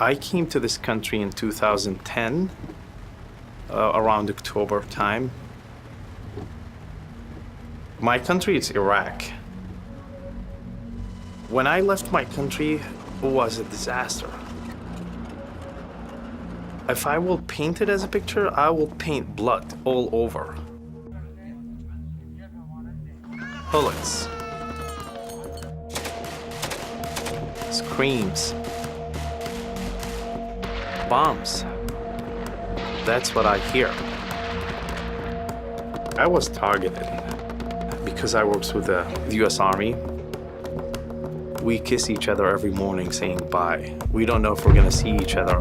I came to this country in 2010, around October time. My country is Iraq. When I left my country, it was a disaster. If I will paint it as a picture, I will paint blood all over. Bullets. Screams. Bombs. That's what I hear. I was targeted because I worked with the US Army. We kiss each other every morning saying bye. We don't know if we're gonna see each other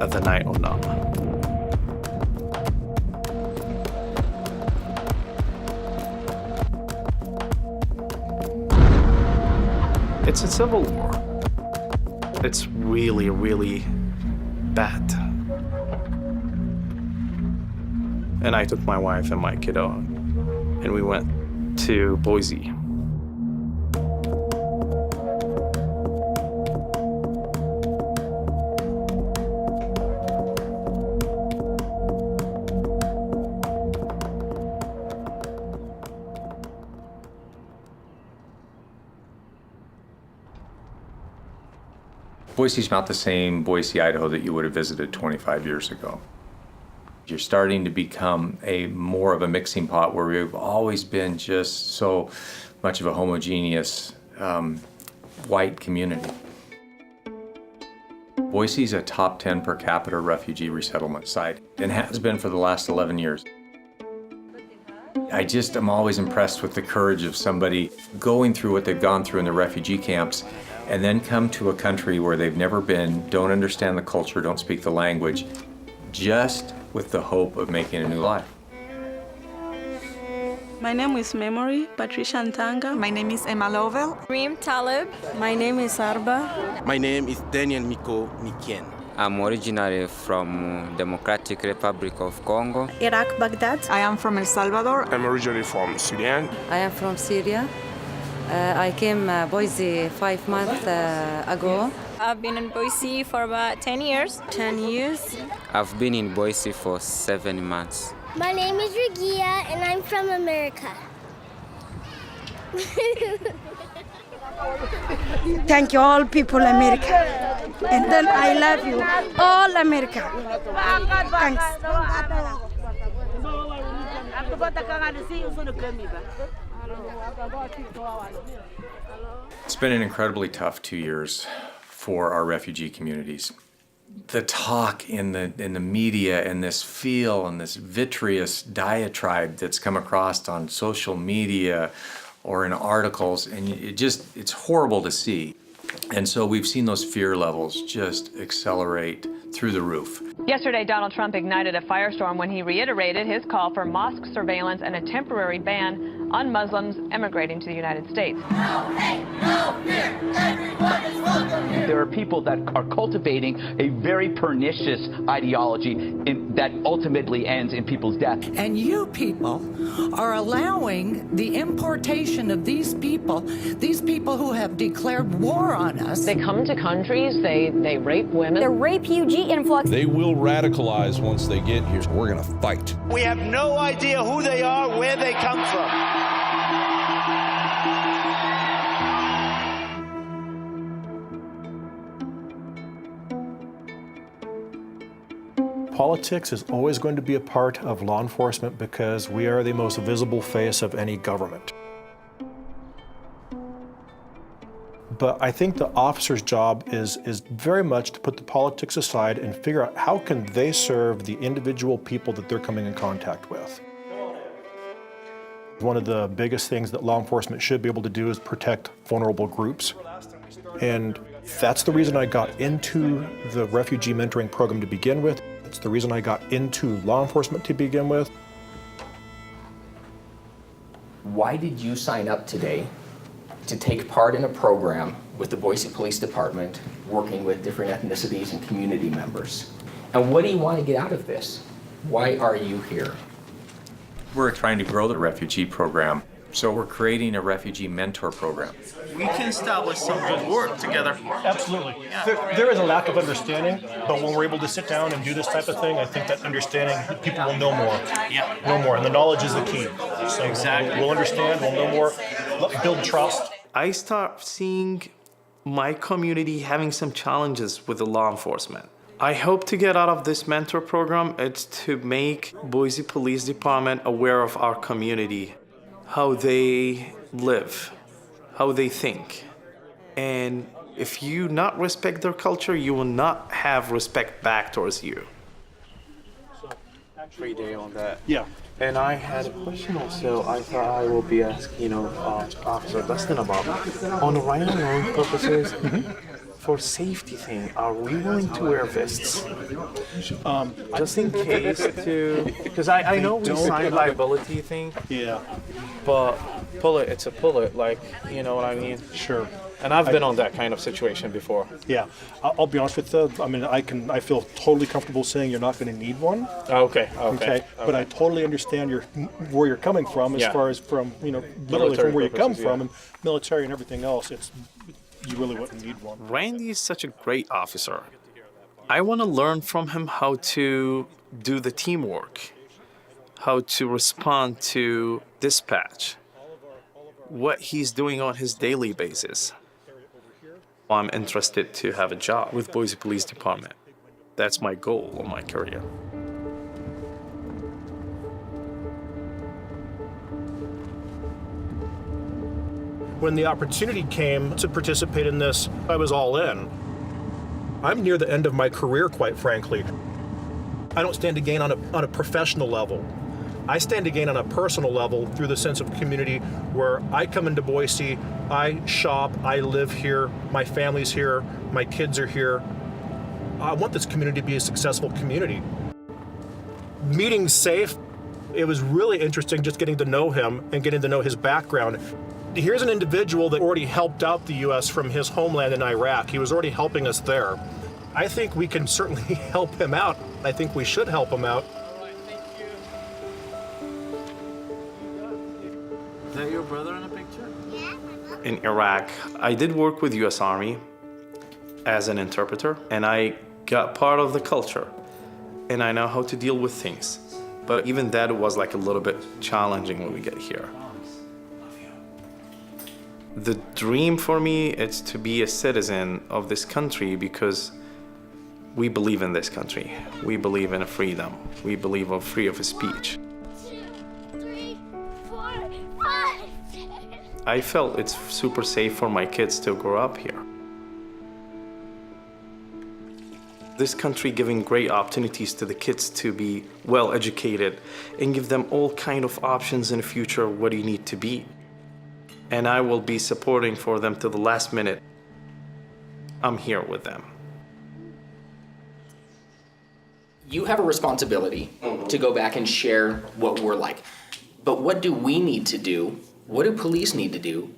at the night or not. It's a civil war. It's really, really bad. And I took my wife and my kiddo, and we went to Boise. Boise's not the same Boise, Idaho that you would have visited 25 years ago. You're starting to become more of a mixing pot where we've always been just so much of a homogeneous white community. Boise's a top 10 per capita refugee resettlement site and has been for the last 11 years. I just am always impressed with the courage of somebody going through what they've gone through in the refugee camps and then come to a country where they've never been, don't understand the culture, don't speak the language, just with the hope of making a new life. My name is Memory Patricia Ntanga. My name is Emma Lovell. Reem Talib. My name is Arba. My name is Daniel Miko Mikien. I'm originally from Democratic Republic of Congo. Iraq, Baghdad. I am from El Salvador. I'm originally from Sudan. I am from Syria. I came Boise 5 months ago. I've been in Boise for about 10 years. 10 years. I've been in Boise for 7 months. My name is Regia, and I'm from America. Thank you, all people, America. And then I love you, all America. Thanks. It's been an incredibly tough 2 years for our refugee communities. The talk in the media and this feel and this vitreous diatribe that's come across on social media or in articles, and it's horrible to see. And so we've seen those fear levels just accelerate through the roof. Yesterday, Donald Trump ignited a firestorm when he reiterated his call for mosque surveillance and a temporary ban on Muslims emigrating to the United States. No hate, no fear, everyone is welcome here. There are people that are cultivating a very pernicious ideology that ultimately ends in people's death. And you people are allowing the importation of these people who have declared war on us. They come to countries, they rape women. The refugee influx. They will radicalize once they get here. We're going to fight. We have no idea who they are, where they come from. Politics is always going to be a part of law enforcement because we are the most visible face of any government. But I think the officer's job is very much to put the politics aside and figure out how can they serve the individual people that they're coming in contact with. One of the biggest things that law enforcement should be able to do is protect vulnerable groups. And that's the reason I got into the refugee mentoring program to begin with. It's the reason I got into law enforcement to begin with. Why did you sign up today to take part in a program with the Boise Police Department working with different ethnicities and community members? And what do you want to get out of this? Why are you here? We're trying to grow the refugee program So we're creating a refugee mentor program. We can establish some good work together. Absolutely. There is a lack of understanding, but when we're able to sit down and do this type of thing, I think that understanding, people will know more. Yeah. Know more, and the knowledge is the key. So Exactly. We'll understand, we'll know more, build trust. I start seeing my community having some challenges with the law enforcement. I hope to get out of this mentor program, it's to make Boise Police Department aware of our community, how they live, how they think. And if you not respect their culture, you will not have respect back towards you. Free day on that. Yeah. And I had a question also. I thought I will be asking, Officer Dustin about on the right and wrong purposes. For safety thing, are we willing to wear vests? Just in case to, because I know we signed liability thing. Yeah. But it's a bullet, like, you know what I mean? Sure. And I've been on that kind of situation before. Yeah, I'll be honest with you. I mean, I feel totally comfortable saying you're not going to need one. Okay. But I totally understand where you're coming from, as far as from literally Military from where you come purposes, from, and military and everything else. You really wouldn't need one. Randy is such a great officer. I want to learn from him how to do the teamwork, how to respond to dispatch, what he's doing on his daily basis. I'm interested to have a job with Boise Police Department. That's my goal of my career. When the opportunity came to participate in this, I was all in. I'm near the end of my career, quite frankly. I don't stand to gain on a professional level. I stand to gain on a personal level through the sense of community where I come into Boise, I shop, I live here, my family's here, my kids are here. I want this community to be a successful community. Meeting Safe, it was really interesting just getting to know him and getting to know his background. Here's an individual that already helped out the U.S. from his homeland in Iraq. He was already helping us there. I think we can certainly help him out. I think we should help him out. Is that your brother in the picture? In Iraq, I did work with U.S. Army as an interpreter, and I got part of the culture, and I know how to deal with things. But even that was like a little bit challenging when we get here. The dream for me is to be a citizen of this country because we believe in this country. We believe in freedom. We believe in freedom of speech. 2, 3, 4, 5. I felt it's super safe for my kids to grow up here. This country giving great opportunities to the kids to be well educated and give them all kind of options in the future, what do you need to be? And I will be supporting for them to the last minute. I'm here with them. You have a responsibility to go back and share what we're like. But what do we need to do? What do police need to do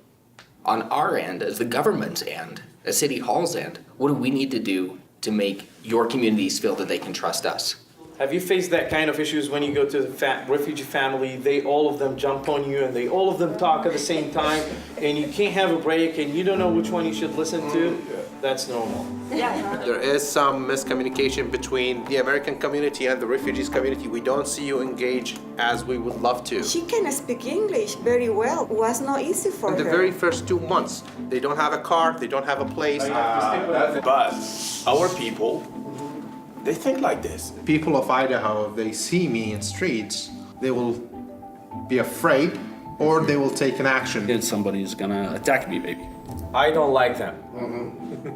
on our end, as the government's end, as City Hall's end? What do we need to do to make your communities feel that they can trust us? Have you faced that kind of issues when you go to the refugee family, all of them jump on you and all of them talk at the same time and you can't have a break and you don't know which one you should listen to? That's normal. There is some miscommunication between the American community and the refugees community. We don't see you engage as we would love to. She can speak English very well. It was not easy for her. In the very first 2 months, they don't have a car, they don't have a place. But our people, they think like this. People of Idaho, if they see me in streets, they will be afraid or they will take an action. And somebody's gonna attack me, maybe. I don't like them.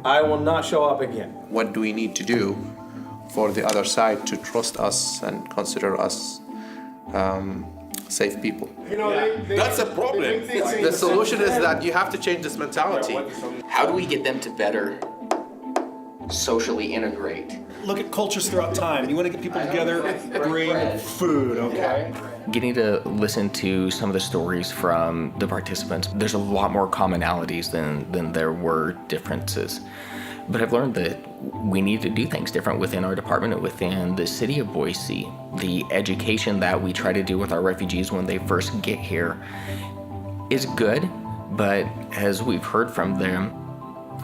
I will not show up again. What do we need to do for the other side to trust us and consider us safe people? That's a problem. The solution is that you have to change this mentality. How do we get them to better socially integrate? Look at cultures throughout time. You want to get people together, bring food, okay? Getting to listen to some of the stories from the participants, there's a lot more commonalities than there were differences. But I've learned that we need to do things different within our department and within the city of Boise. The education that we try to do with our refugees when they first get here is good, but as we've heard from them,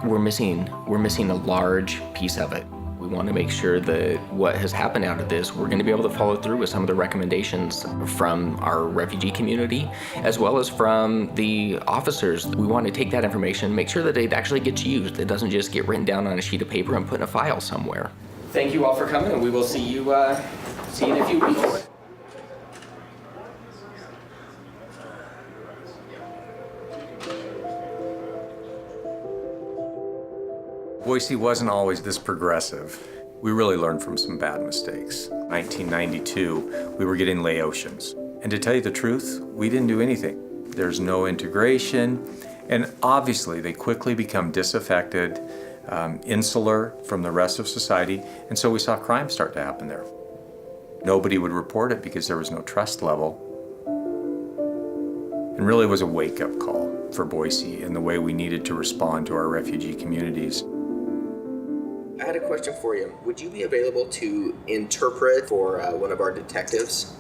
we're missing a large piece of it. We want to make sure that what has happened out of this, we're going to be able to follow through with some of the recommendations from our refugee community, as well as from the officers. We want to take that information, make sure that it actually gets used. It doesn't just get written down on a sheet of paper and put in a file somewhere. Thank you all for coming, and we will see you in a few weeks. Boise wasn't always this progressive. We really learned from some bad mistakes. 1992, we were getting LIAISONs. And to tell you the truth, we didn't do anything. There's no integration. And obviously, they quickly become disaffected, insular from the rest of society. And so we saw crime start to happen there. Nobody would report it because there was no trust level. And really was a wake-up call for Boise in the way we needed to respond to our refugee communities. I had a question for you. Would you be available to interpret for one of our detectives?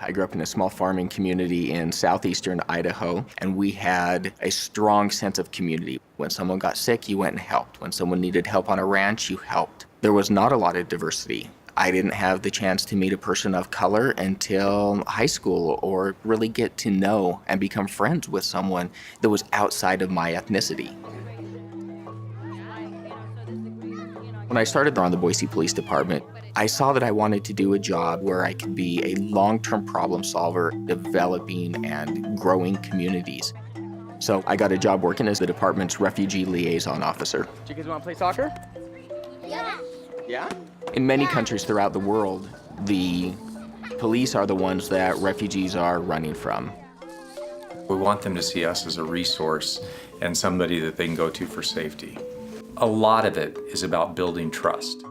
I grew up in a small farming community in southeastern Idaho, and we had a strong sense of community. When someone got sick, you went and helped. When someone needed help on a ranch, you helped. There was not a lot of diversity. I didn't have the chance to meet a person of color until high school or really get to know and become friends with someone that was outside of my ethnicity. When I started on the Boise Police Department, I saw that I wanted to do a job where I could be a long-term problem solver, developing and growing communities. So I got a job working as the department's refugee liaison officer. Do you guys want to play soccer? Yeah. Yeah? In many countries throughout the world, the police are the ones that refugees are running from. We want them to see us as a resource and somebody that they can go to for safety. A lot of it is about building trust.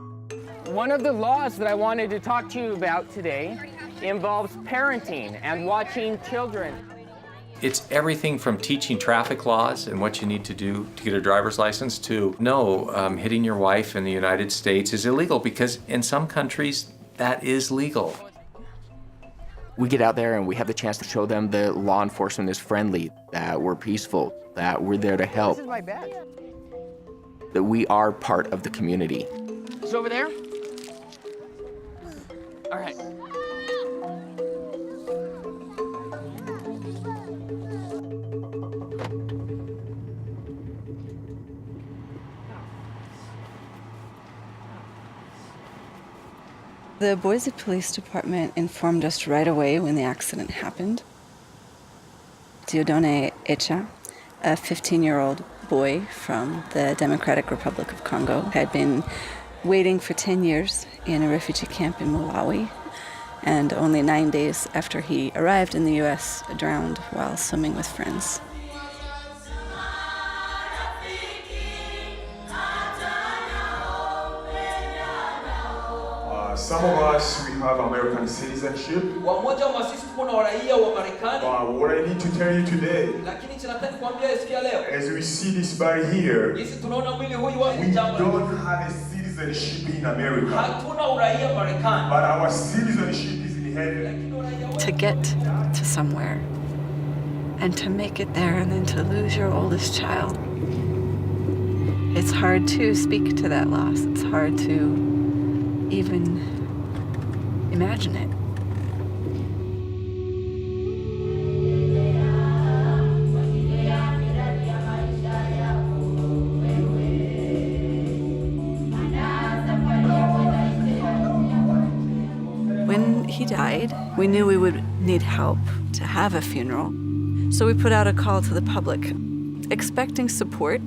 One of the laws that I wanted to talk to you about today involves parenting and watching children. It's everything from teaching traffic laws and what you need to do to get a driver's license to hitting your wife in the United States is illegal, because in some countries that is legal. We get out there and we have the chance to show them that law enforcement is friendly, that we're peaceful, that we're there to help, This is my bag. that we are part of the community. It's over there? All right. The Boise Police Department informed us right away when the accident happened. Diodone Echa, a 15-year-old boy from the Democratic Republic of Congo, had been waiting for 10 years in a refugee camp in Malawi, and only 9 days after he arrived in the U.S., drowned while swimming with friends. Some of us, we have American citizenship. But what I need to tell you today, as we see this body here, we don't have a citizenship in America, but our citizenship is in heaven. To get to somewhere, and to make it there, and then to lose your oldest child. It's hard to speak to that loss. It's hard to even imagine it. When he died, we knew we would need help to have a funeral. So we put out a call to the public, expecting support,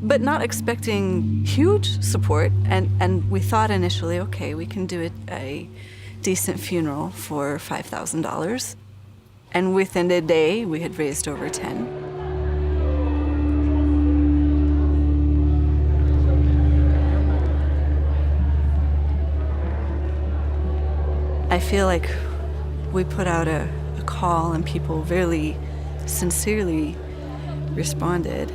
but not expecting huge support. And we thought initially, okay, we can do a decent funeral for $5,000. And within a day, we had raised over 10. I feel like we put out a call and people really sincerely responded.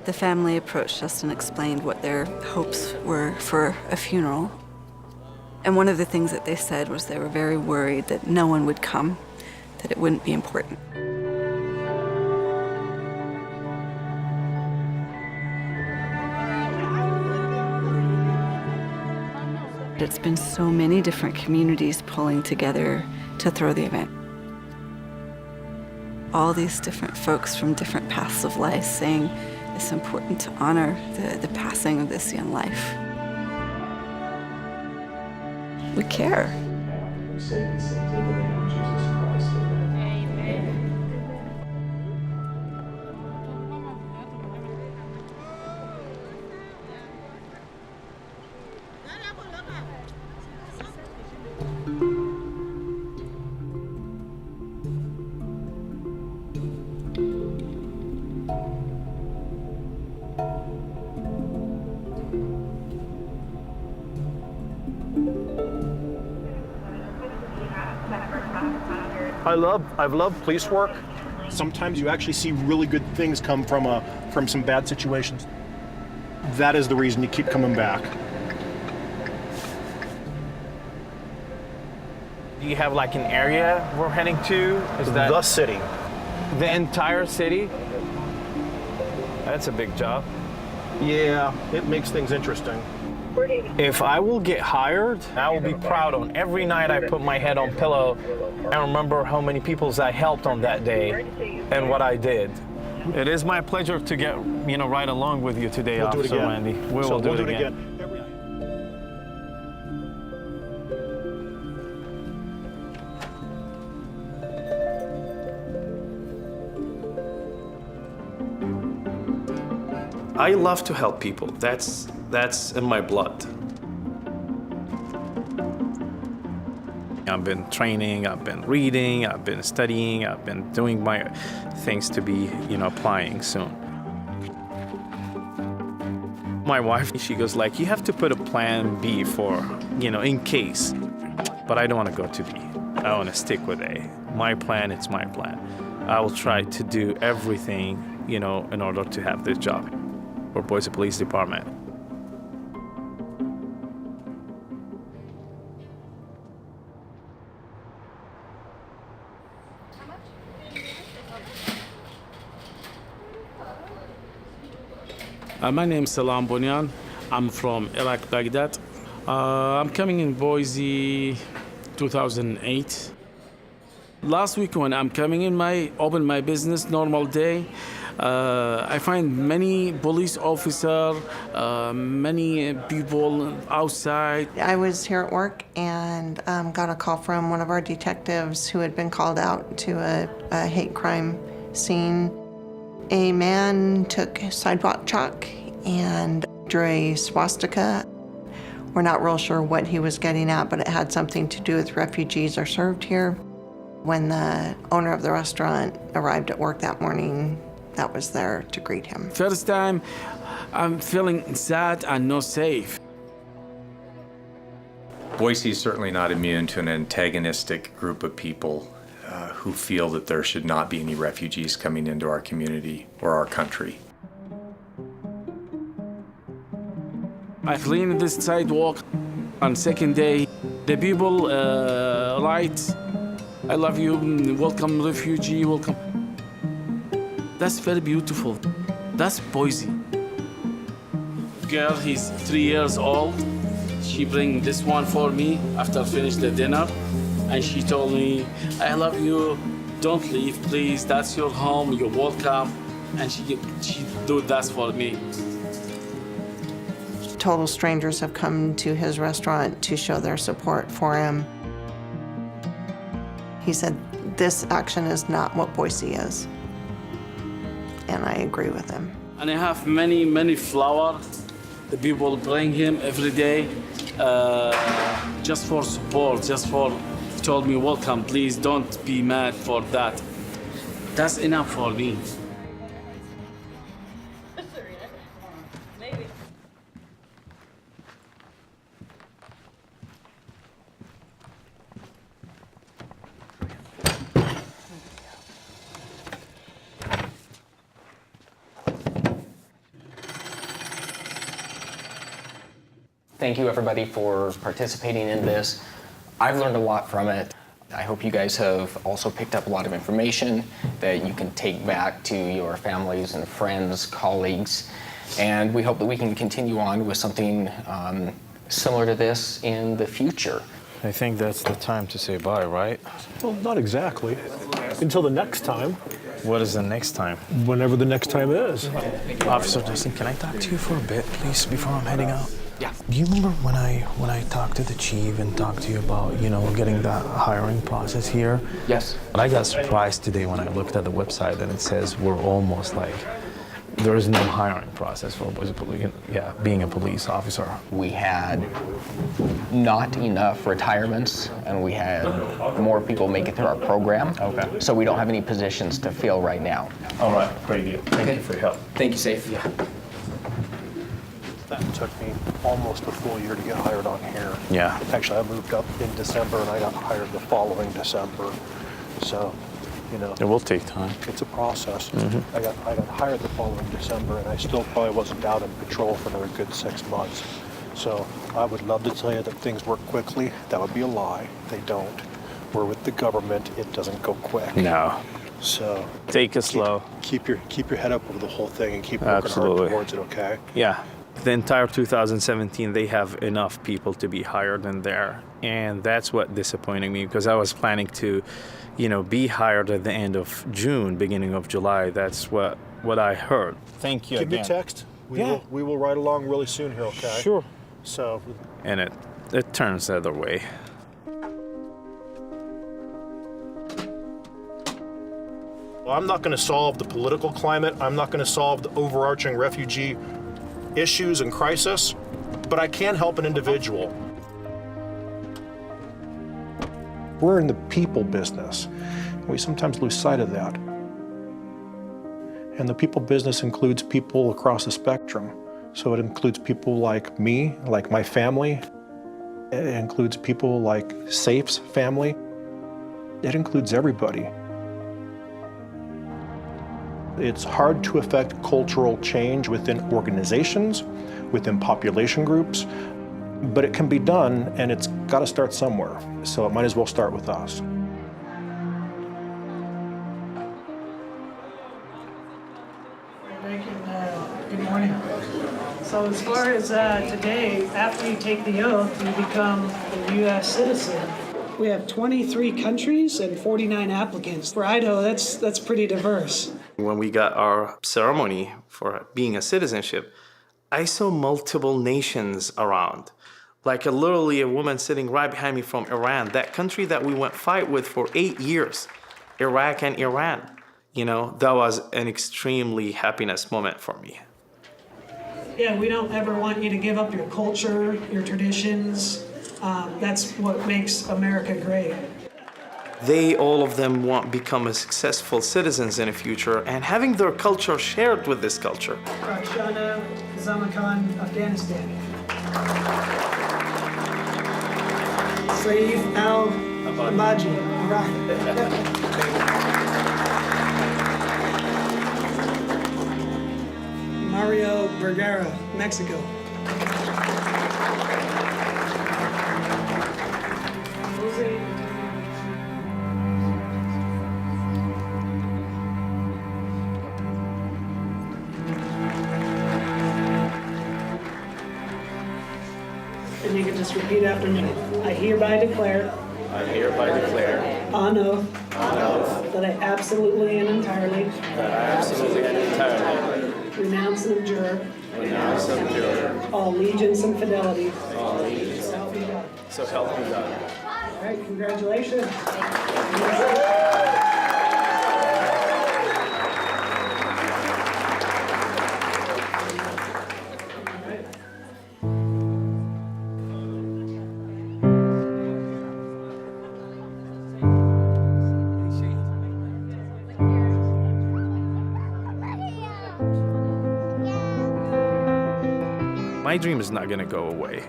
The family approached us and explained what their hopes were for a funeral. And one of the things that they said was they were very worried that no one would come, that it wouldn't be important. It's been so many different communities pulling together to throw the event. All these different folks from different paths of life saying it's important to honor the passing of this young life. We care. I've loved police work. Sometimes you actually see really good things come from some bad situations. That is the reason you keep coming back. Do you have like an area we're heading to? Is that the city? The entire city? That's a big job. Yeah, it makes things interesting. If I will get hired, I will be proud on every night I put my head on pillow and remember how many people I helped on that day and what I did. It is my pleasure to get, right along with you today, Officer Randy. We will do it again. I love to help people. That's in my blood. I've been training, I've been reading, I've been studying, I've been doing my things to be, applying soon. My wife, she goes like, you have to put a plan B for, in case. But I don't want to go to B. I want to stick with A. My plan, it's my plan. I will try to do everything, in order to have this job for Boise Police Department. My name is SALAM BUNYAN. I'm from Iraq, Baghdad. I'm coming in Boise 2008. Last week when I'm coming in, open my business, normal day, I find many police officers, many people outside. I was here at work and got a call from one of our detectives who had been called out to a hate crime scene. A man took sidewalk chalk and drew a swastika. We're not real sure what he was getting at, but it had something to do with refugees are served here. When the owner of the restaurant arrived at work that morning, that was there to greet him. First time, I'm feeling sad and not safe. Boise is certainly not immune to an antagonistic group of people who feel that there should not be any refugees coming into our community or our country. I cleaned this sidewalk on second day. The people write, I love you, welcome refugee, welcome. That's very beautiful. That's Boise. Girl, he's 3 years old. She bring this one for me after finish the dinner. And she told me, I love you, don't leave, please. That's your home, you're welcome. And she do that for me. Total strangers have come to his restaurant to show their support for him. He said, this action is not what Boise is. And I agree with him. And I have many, many flowers. The people bring him every day just for support, he told me, welcome, please don't be mad for that. That's enough for me. Thank you, everybody, for participating in this. I've learned a lot from it. I hope you guys have also picked up a lot of information that you can take back to your families and friends, colleagues, and we hope that we can continue on with something similar to this in the future. I think that's the time to say bye, right? Well, not exactly. Until the next time. What is the next time? Whenever the next time is. Officer Dustin, can I talk to you for a bit, please, before I'm heading out? Yeah. Do you remember when I talked to the chief and talked to you about, getting the hiring process here? Yes. But I got surprised today when I looked at the website and it says we're almost like, there is no hiring process for being a police officer. We had not enough retirements, and we had more people make it through our program. Okay. So we don't have any positions to fill right now. All right, great deal. Thank you for your help. Thank you, Safe. Yeah. That took me almost a full year to get hired on here. Yeah. Actually, I moved up in December and I got hired the following December. So, It will take time. it's a process. Mm-hmm. I got hired the following December and I still probably wasn't out in patrol for another good 6 months. So I would love to tell you that things work quickly. That would be a lie. They don't. We're with the government. It doesn't go quick. No. So Take it slow. Keep your head up over the whole thing and keep working Absolutely. hard towards it, okay? Yeah. The entire 2017, they have enough people to be hired in there. And that's what disappointed me, because I was planning to, be hired at the end of June, beginning of July. That's what I heard. Thank you Give me a again. text. We will ride along really soon here, okay? Sure. So. And it turns the other way. Well, I'm not going to solve the political climate. I'm not going to solve the overarching refugee issues and crisis, but I can help an individual. We're in the people business. We sometimes lose sight of that. And the people business includes people across the spectrum. So it includes people like me, like my family. It includes people like Safe's family. It includes everybody. It's hard to affect cultural change within organizations, within population groups, but it can be done, and it's got to start somewhere. So it might as well start with us. Good morning. So as far as today, after you take the oath, you become a U.S. citizen. We have 23 countries and 49 applicants. For Idaho, that's pretty diverse. When we got our ceremony for being a citizenship, I saw multiple nations around. Like literally a woman sitting right behind me from Iran, that country that we went fight with for 8 years, Iraq and Iran. That was an extremely happiness moment for me. Yeah, we don't ever want you to give up your culture, your traditions. That's what makes America great. All of them want to become a successful citizens in the future and having their culture shared with this culture. Rakshana Zamakan, Afghanistan. Saif al-Amaji, Iraq. Mario Vergara, Mexico. Jose. And you can just repeat after me. I hereby declare. I hereby declare. On oath. That I absolutely and entirely. Renounce and abjure. All allegiance and fidelity. So help me God. All right, congratulations. My dream is not going to go away.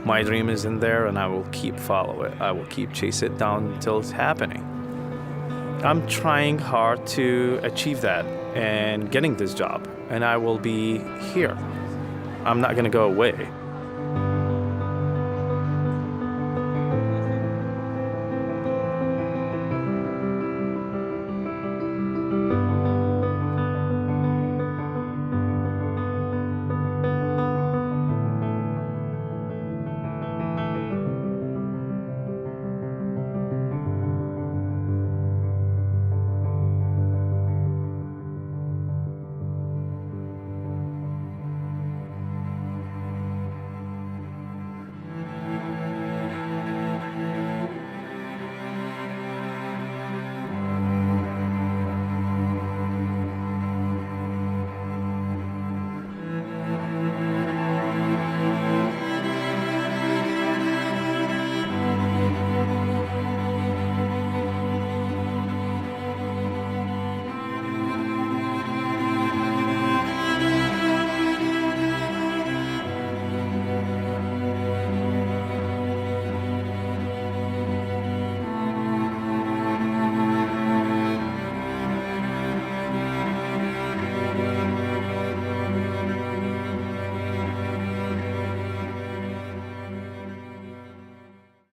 My dream is in there, and I will keep follow it. I will keep chase it down until it's happening. I'm trying hard to achieve that and getting this job, and I will be here. I'm not going to go away.